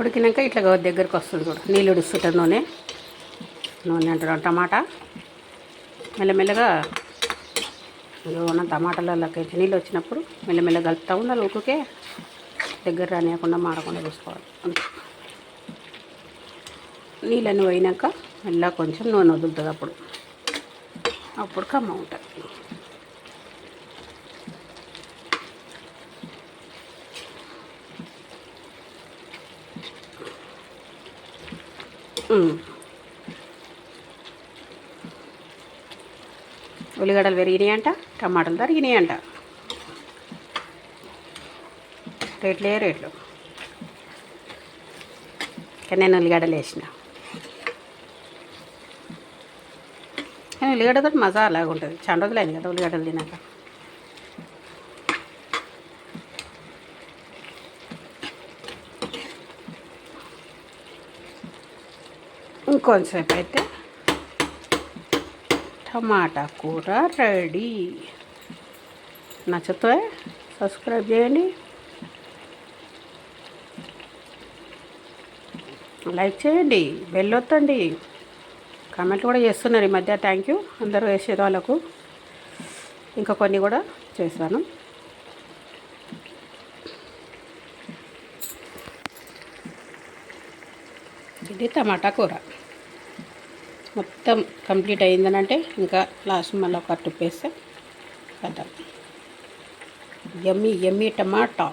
ఉడికినాక ఇట్లా దగ్గరికి వస్తుంది కూడా, నీళ్ళు ఉడుస్తుంటుంది నూనె. నూనె అంటున్నాం టమాటా. మెల్లమెల్లగా ఉన్న టమాటాలకి నీళ్ళు వచ్చినప్పుడు మెల్లమెల్లగా కలుపుతూ ఉండాలి. ఉక్కుకే దగ్గర రానియకుండా మాడకుండా చూసుకోవాలి. నీళ్ళన్నీ పోయినాక మెల్ల కొంచెం నూనె వదులుతుంది. అప్పుడు కమ్మ ఉంటుంది. ఉల్లిగడ్డలు పెరిగినాయంట, టమాటాలు తరిగినాయంట. రేట్లు కానీ నేను ఉల్లిగడ్డలు వేసిన. కానీ ఉల్లిగడ్డతో మజా అలాగ ఉంటుంది. చాలా రోజులు అయింది కదా ఉల్లిగడ్డలు తినాక. ఇంకొంచెంసేపు అయితే టమాటా కూర రెడీ. నచ్చితే సబ్స్క్రైబ్ చేయండి, లైక్ చేయండి, బెల్ ఒత్తండి. కామెంట్లు కూడా చేస్తున్నారు ఈ మధ్య. థ్యాంక్ యూ అందరూ వేసే వాళ్ళకు. ఇంకా కొన్ని కూడా చేశాను. ఇది టమాటా కూర మొత్తం కంప్లీట్ అయిందనంటే ఇంకా లాస్ట్ మళ్ళీ ఒక టుప్పేస్తే కదా. యమ్మీ యమ్మీ టమాటా.